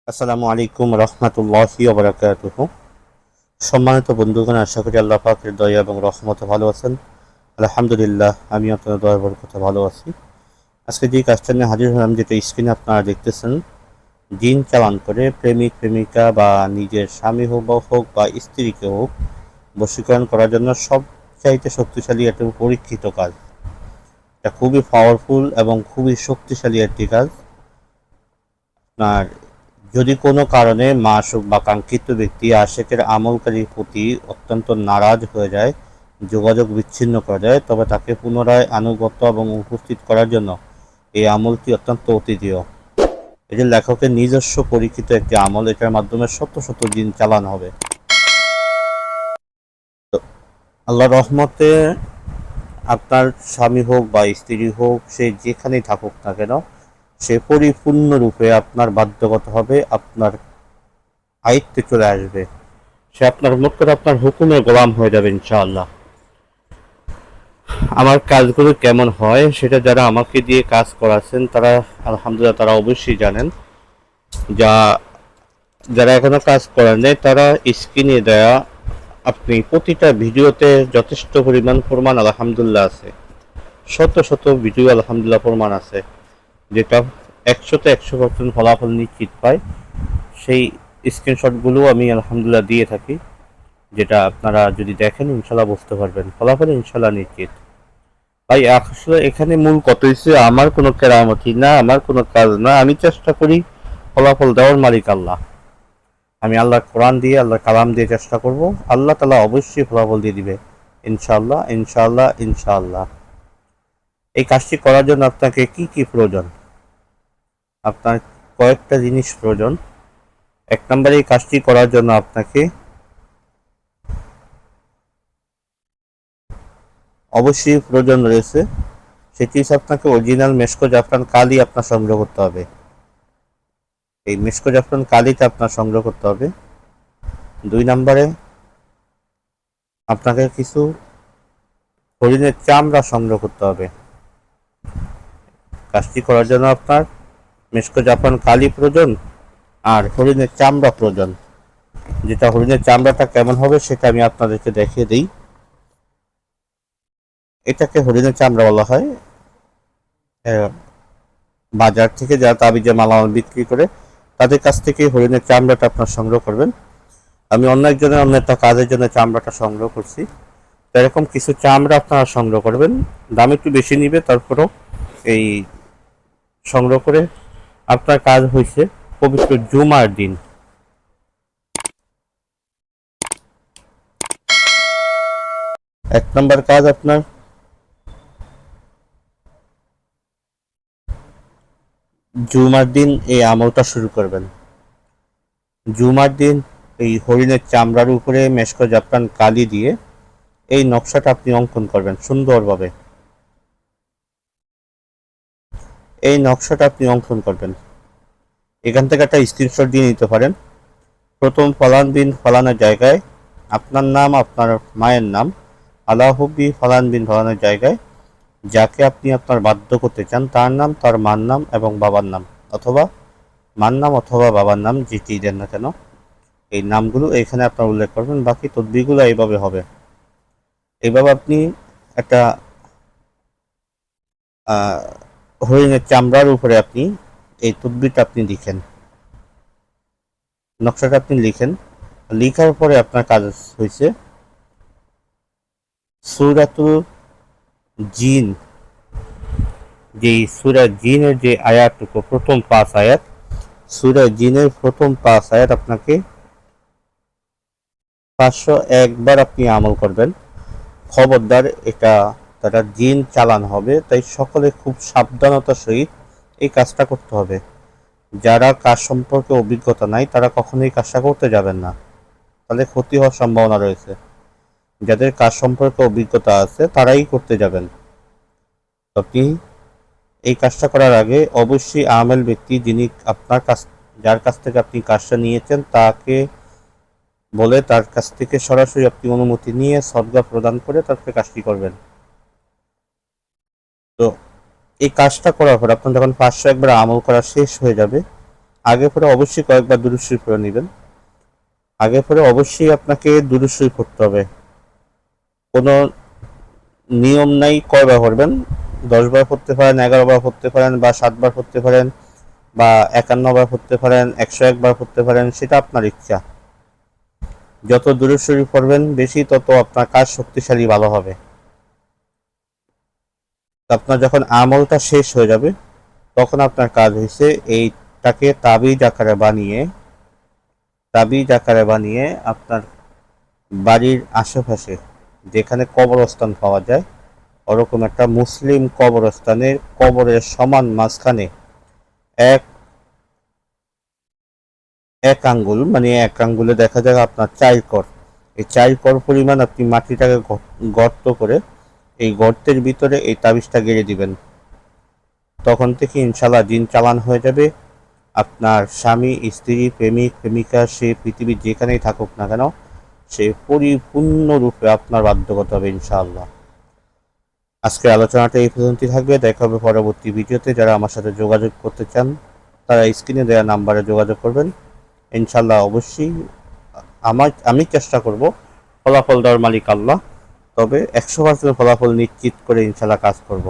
আসসালামু আলাইকুম রহমতুল্লাহি ওয়া বারাকাতুহু। সম্মানিত বন্ধুগণ, আশা করি আল্লাহ পাকের দয়া এবং রহমতে ভালো আছেন। আলহামদুলিল্লাহ, আমি আপনাদের দয়া বরকতে ভালো আছি। আজকে যে কাজটা নিয়ে হাজির হলাম, যেটা স্ক্রিনে আপনারা দেখতেছেন, দিন চালান করে প্রেমিক প্রেমিকা বা নিজের স্বামী হোক বা স্ত্রীকে হোক বশীকরণ করার জন্য সবচাইতে শক্তিশালী একটা পরীক্ষিত কাজ। এটা খুবই পাওয়ারফুল এবং খুবই শক্তিশালী একটি কাজ। আপনার যদি কোনো কারণে মাসুক বা কাঙ্ক্ষিত ব্যক্তি আশেকের আমলকারীর প্রতি অত্যন্ত নারাজ হয়ে যায়, যোগাযোগ বিচ্ছিন্ন করা যায়, তবে তাকে পুনরায় আনুগত্য এবং উপস্থিত করার জন্য এই আমলটি অত্যন্ত অতীতীয়। এটি লেখকের নিজস্ব পরীক্ষিত একটি আমল। এটার মাধ্যমে শত শত দিন চালানো হবে। তো আল্লাহ রহমতে আপনার স্বামী হোক বা স্ত্রী হোক, সে যেখানেই থাকুক না কেন, সে পরিপূর্ণরূপে আপনার বাধ্যগত হবে, আপনার আয়ত্তে চলে আসবে। সে আপনার মোট কথা আপনার হুকুমের গোলাম হয়ে যাবে ইনশাআল্লাহ। আমার কাজগুলো কেমন হয় সেটা যারা আমাকে দিয়ে কাজ করাচ্ছেন তারা আলহামদুলিল্লাহ তারা অবশ্যই জানেন। যারা এখনো কাজ করেন নাই তারা স্ক্রিনে দেয়া আপনি প্রতিটা ভিডিওতে যথেষ্ট পরিমাণ প্রমাণ আলহামদুলিল্লাহ আছে। শত শত ভিডিও আলহামদুলিল্লাহ প্রমাণ আছে, যেটা 100% ফলাফল নিশ্চিত পায়। সেই স্ক্রিনশটগুলো আমি আলহামদুলিল্লাহ দিয়ে থাকি, যেটা আপনারা যদি দেখেন ইনশাল্লাহ বুঝতে পারবেন, ফলাফল ইনশাল্লাহ নিশ্চিত। ভাই আসলে এখানে মূল কথা হচ্ছে আমার কোনো কেরামতি না, আমার কোনো কাজ না। আমি চেষ্টা করি, ফলাফল দেওয়ার মালিক আল্লাহ। আমি আল্লাহর কোরআন দিয়ে, আল্লাহর কালাম দিয়ে চেষ্টা করব, আল্লাহ তাআলা অবশ্যই ফলাফল দিয়ে দিবে ইনশাআল্লাহ ইনশাআল্লাহ ইনশাআল্লাহ। এই কাজটি করার জন্য আপনাকে কি কি প্রয়োজন? আপনার কয়েকটা জিনিস প্রয়োজন। এক নম্বরে এই কাজটি করার জন্য আপনাকে অবশ্যই প্রয়োজন রয়েছে, সেটি হচ্ছে আপনাকে অরিজিনাল মেশকো জাফরান কালি আপনার সংগ্রহ করতে হবে। এই মেশকো জাফরান কালিটা আপনার সংগ্রহ করতে হবে। দুই নম্বরে আপনাকে কিছু হরিণের চামড়া সংগ্রহ করতে হবে। কাজটি করার জন্য আপনার মেশকো জাফরান কালি প্রয়োজন আর হরিণের চামড়া প্রয়োজন। যেটা হরিণের চামড়াটা কেমন হবে সেটা আমি আপনাদেরকে দেখিয়ে দিই। এটাকে হরিণের চামড়া বলা হয়। বাজার থেকে যারা তাবিজে মালামাল বিক্রি করে তাদের কাছ থেকে হরিণের চামড়াটা আপনার সংগ্রহ করবেন। আমি অন্য একটা কাজের জন্য চামড়াটা সংগ্রহ করছি। তো এরকম কিছু চামড়া আপনারা সংগ্রহ করবেন, দাম একটু বেশি নিবে, তারপরেও এই সংগ্রহ করে আপনার কাজ হয়েছে পবিত্র জুমার দিন। এক নম্বর কাজ, আপনার জুমার দিন এই আমলটা শুরু করবেন। জুমার দিন এই হরিণের চামড়ার উপরে মেশকো জাফরান কালি দিয়ে এই নকশাটা আপনি অঙ্কন করবেন সুন্দরভাবে। এই নকশাটা আপনি অঙ্কন করবেন, এখান থেকে একটা স্ক্রিনশট দিয়ে নিতে পারেন। প্রথম ফলান বিন ফলানের জায়গায় আপনার নাম, আপনার মায়ের নাম, আলাহব্বি ফলান বিন ফলানের জায়গায় যাকে আপনি আপনার বাধ্য করতে চান তার নাম, তার মার নাম এবং বাবার নাম, অথবা মার নাম অথবা বাবার নাম যেটি দেন না কেন, এই নামগুলো এখানে আপনার উল্লেখ করবেন। বাকি তদবিরগুলো এইভাবে হবে। এইভাবে আপনি একটা হরিণের চামড়ার উপরে আপনি এই তদবিরটা আপনি লিখেন, নকশাটা আপনি লিখেন। লিখার পরে আপনার কাজ হয়েছে সূরাতুল জিন, যেই সূরা জিনের যে আয়াতটুকু, প্রথম 5 আয়াত, সূরা জিনের প্রথম 5 আয়াত আপনাকে 501 বার আপনি আমল করবেন। খবরদার, এটা তারা জিন চালানো হবে, তাই সকলে খুব সাবধানতার সহিত এই কাজটা করতে হবে। যারা কাজ সম্পর্কে অভিজ্ঞতা নাই তারা কখনোই কাজটা করতে যাবেন না, তাহলে ক্ষতি হওয়ার সম্ভাবনা রয়েছে। যাদের কাজ সম্পর্কে অভিজ্ঞতা আছে তারাই করতে যাবেন। আপনি এই কাজটা করার আগে অবশ্যই আমেল ব্যক্তি, যিনি আপনার কাছ, যার কাছ থেকে আপনি কাজটা নিয়েছেন, তাকে বলে তার কাছ থেকে সরাসরি আপনি অনুমতি নিয়ে সদকা প্রদান করে তারপরে কাজটি করবেন। তো এই কাজটা করার পর আপনার যখন 501 বার আমল করা শেষ হয়ে যাবে, আগে পরে অবশ্যই কয়েকবার দুরূদ শরীফ পড়ে নেবেন। আগে পরে অবশ্যই আপনাকে দুরূদ শরীফ পড়তে হবে। কোনো নিয়ম নাই কয়বার পড়বেন, 10 বার পড়তে পারেন, 11 বার পড়তে পারেন, বা 7 বার পড়তে পারেন, বা 51 বার পড়তে পারেন, 101 বার পড়তে পারেন, সেটা আপনার ইচ্ছা। যত দুরূদ শরীফ পড়বেন বেশি, তত আপনার কাজ শক্তিশালী ভালো হবে। আপনার যখন আমলটা শেষ হয়ে যাবে, তখন আপনার কাজ হয়েছে এইটাকে তাবিজ আকারে বানিয়ে আপনার বাড়ির আশেপাশে যেখানে কবরস্থান পাওয়া যায়, ওরকম একটা মুসলিম কবরস্থানের কবরের সমান মাঝখানে এক এক আঙ্গুল, মানে এক আঙ্গুলে দেখা যায় আপনার 4 কর, এই 4 কর পরিমাণ আপনি মাটিটাকে গর্ত করে এই গর্তের ভিতরে এই তাবিজটা গেড়ে দিবেন। তখন থেকে ইনশাল্লাহ দিন চালান হয়ে যাবে। আপনার স্বামী, স্ত্রী, প্রেমিক, প্রেমিকা, সে পৃথিবীর যেখানেই থাকুক না কেন, সে পরিপূর্ণরূপে আপনার বাধ্যগত হবে ইনশাআল্লাহ। আজকের আলোচনাটা এই পর্যন্তই থাকবে। দেখা হবে পরবর্তী ভিডিওতে। যারা আমার সাথে যোগাযোগ করতে চান তারা স্ক্রিনে দেওয়া নাম্বারে যোগাযোগ করবেন। ইনশাল্লাহ অবশ্যই আমি চেষ্টা করব, ফলাফল দেওয়ার মালিক আল্লাহ, তবে 100% ফলাফল নিশ্চিত করে ইনশাল্লাহ কাজ করব।